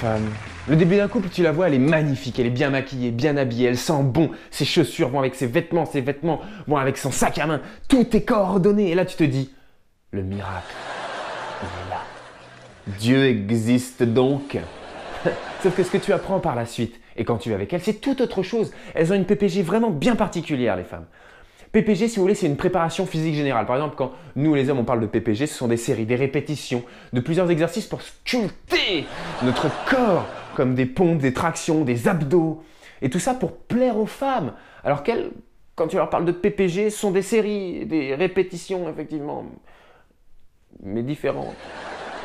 femme. Le début d'un couple, tu la vois, elle est magnifique, elle est bien maquillée, bien habillée, elle sent bon, ses chaussures vont avec ses vêtements vont avec son sac à main, tout est coordonné. Et là, tu te dis, le miracle, il est là. Dieu existe donc. Sauf que ce que tu apprends par la suite, et quand tu es avec elles, c'est tout autre chose. Elles ont une PPG vraiment bien particulière, les femmes. PPG, si vous voulez, c'est une préparation physique générale. Par exemple, quand nous, les hommes, on parle de PPG, ce sont des séries, des répétitions, de plusieurs exercices pour sculpter notre corps, comme des pompes, des tractions, des abdos. Et tout ça pour plaire aux femmes. Alors qu'elles, quand tu leur parles de PPG, ce sont des séries, des répétitions, effectivement, mais différentes.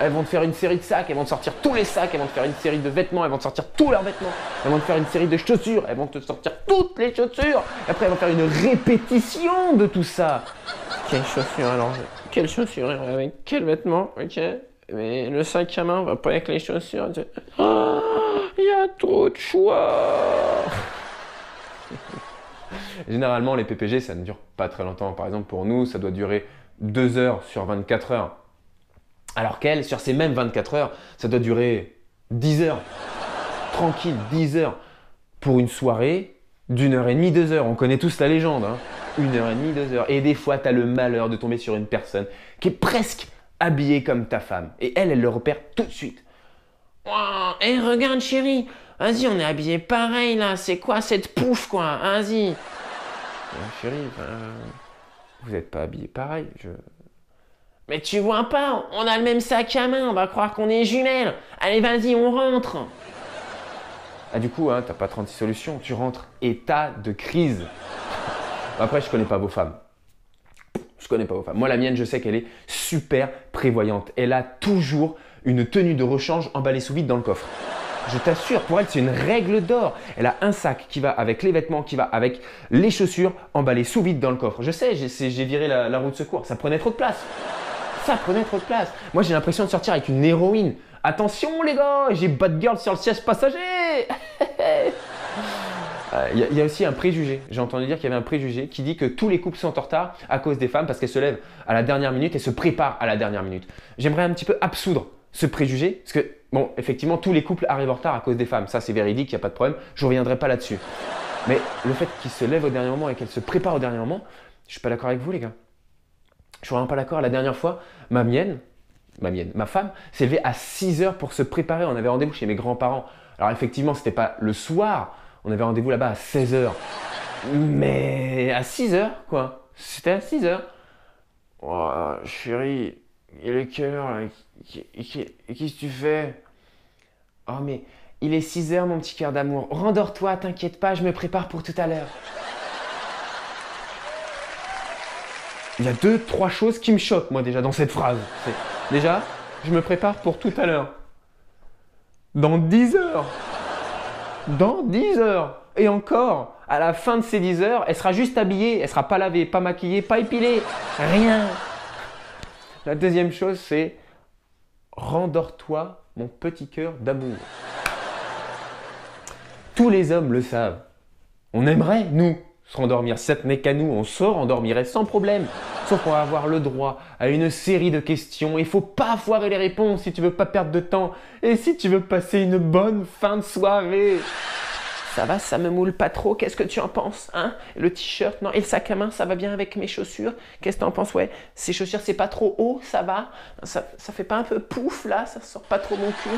Elles vont te faire une série de sacs, elles vont te sortir tous les sacs, elles vont te faire une série de vêtements, elles vont te sortir tous leurs vêtements, elles vont te faire une série de chaussures, elles vont te sortir toutes les chaussures. Et après, elles vont faire une répétition de tout ça. Quelles chaussures alors? Quelles chaussures? Avec quels vêtements? Ok. Mais le sac à main va pas avec les chaussures. Oh, il y a trop de choix. Généralement, les PPG, ça ne dure pas très longtemps. Par exemple, pour nous, ça doit durer 2 heures sur 24 heures. Alors qu'elle, sur ces mêmes 24 heures, ça doit durer 10 heures. Tranquille, 10 heures. Pour une soirée d'1h30, 2 heures. On connaît tous la légende. 1h30, 2 heures. Et des fois, tu as le malheur de tomber sur une personne qui est presque habillée comme ta femme. Et elle le repère tout de suite. Oh, hey, regarde chérie, vas-y, on est habillés pareil là. C'est quoi cette pouffe quoi? Vas-y. Chérie, vous n'êtes pas habillés pareil. Mais tu vois pas, on a le même sac à main, on va croire qu'on est jumelles. Allez, vas-y, on rentre. Ah, du coup, t'as pas 36 solutions, tu rentres. État de crise. Après, je connais pas vos femmes. Je connais pas vos femmes. Moi, la mienne, je sais qu'elle est super prévoyante. Elle a toujours une tenue de rechange emballée sous vide dans le coffre. Je t'assure, pour elle, c'est une règle d'or. Elle a un sac qui va avec les vêtements, qui va avec les chaussures emballées sous vide dans le coffre. Je sais, j'ai viré la roue de secours. Ça prenait trop de place. Ça prenait trop de place. Moi, j'ai l'impression de sortir avec une héroïne. Attention, les gars, j'ai Bad Girl sur le siège passager. Il y a aussi un préjugé. J'ai entendu dire qu'il y avait un préjugé qui dit que tous les couples sont en retard à cause des femmes parce qu'elles se lèvent à la dernière minute et se préparent à la dernière minute. J'aimerais un petit peu absoudre ce préjugé parce que, bon, effectivement, tous les couples arrivent en retard à cause des femmes. Ça, c'est véridique, il n'y a pas de problème. Je ne reviendrai pas là-dessus. Mais le fait qu'ils se lèvent au dernier moment et qu'elles se préparent au dernier moment, je ne suis pas d'accord avec vous, les gars. Je suis vraiment pas d'accord. La dernière fois, ma femme s'est levée à 6 heures pour se préparer. On avait rendez-vous chez mes grands-parents. Alors effectivement, c'était pas le soir. On avait rendez-vous là-bas à 16 heures. Mais à 6 heures, quoi. C'était à 6 heures. Oh, chérie, il est quelle heure là? Qu'est-ce que tu fais? Oh, mais il est 6 heures, mon petit cœur d'amour. Rendors-toi, t'inquiète pas, je me prépare pour tout à l'heure. Il y a 2-3 choses qui me choquent, moi, déjà, dans cette phrase. Déjà, je me prépare pour tout à l'heure. Dans 10 heures. Dans 10 heures. Et encore, à la fin de ces 10 heures, elle sera juste habillée. Elle ne sera pas lavée, pas maquillée, pas épilée. Rien. La deuxième chose, c'est rendors-toi, mon petit cœur d'amour. Tous les hommes le savent. On aimerait, nous, se rendormir. Si ça tenait qu'à nous, on se rendormirait sans problème. Sauf qu'on va avoir le droit à une série de questions. Il ne faut pas foirer les réponses si tu veux pas perdre de temps et si tu veux passer une bonne fin de soirée. Ça va, ça me moule pas trop. Qu'est-ce que tu en penses, hein? Le t-shirt, non? Et le sac à main, ça va bien avec mes chaussures? Qu'est-ce que tu en penses? Ouais, ces chaussures, c'est pas trop haut, ça va? Ça fait pas un peu pouf là? Ça sort pas trop mon cul?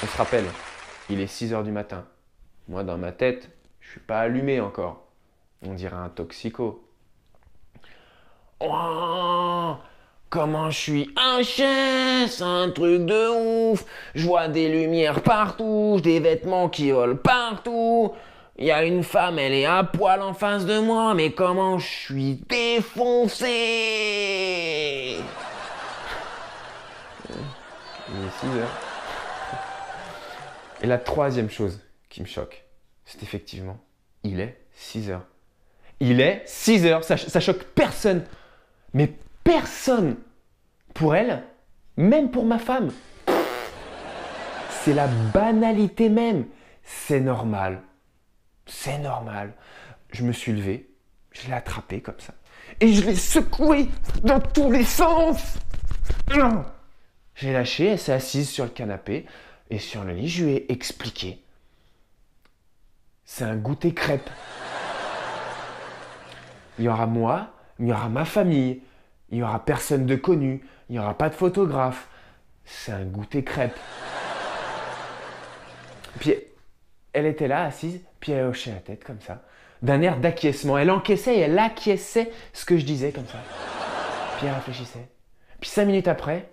On se rappelle, il est 6 heures du matin. Moi, dans ma tête, je suis pas allumé encore. On dirait un toxico. Oh, comment je suis HS, un truc de ouf. Je vois des lumières partout, des vêtements qui volent partout. Il y a une femme, elle est à poil en face de moi, mais comment je suis défoncé. Il est 6 heures. Et la troisième chose qui me choque, c'est effectivement, il est 6 heures. Il est 6 heures, ça choque personne. Mais personne. Pour elle, même pour ma femme. C'est la banalité même. C'est normal. C'est normal. Je me suis levé, je l'ai attrapé comme ça. Et je l'ai secoué dans tous les sens. J'ai lâché, elle s'est assise sur le canapé et sur le lit, je lui ai expliqué. C'est un goûter crêpe. Il y aura moi, il y aura ma famille, il y aura personne de connu, il n'y aura pas de photographe. C'est un goûter crêpe. Puis elle était là, assise, puis elle hochait la tête comme ça, d'un air d'acquiescement. Elle encaissait et elle acquiesçait ce que je disais comme ça. Puis elle réfléchissait. Puis 5 minutes après,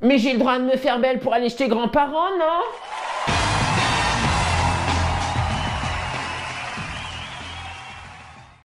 mais j'ai le droit de me faire belle pour aller chez tes grands-parents, non?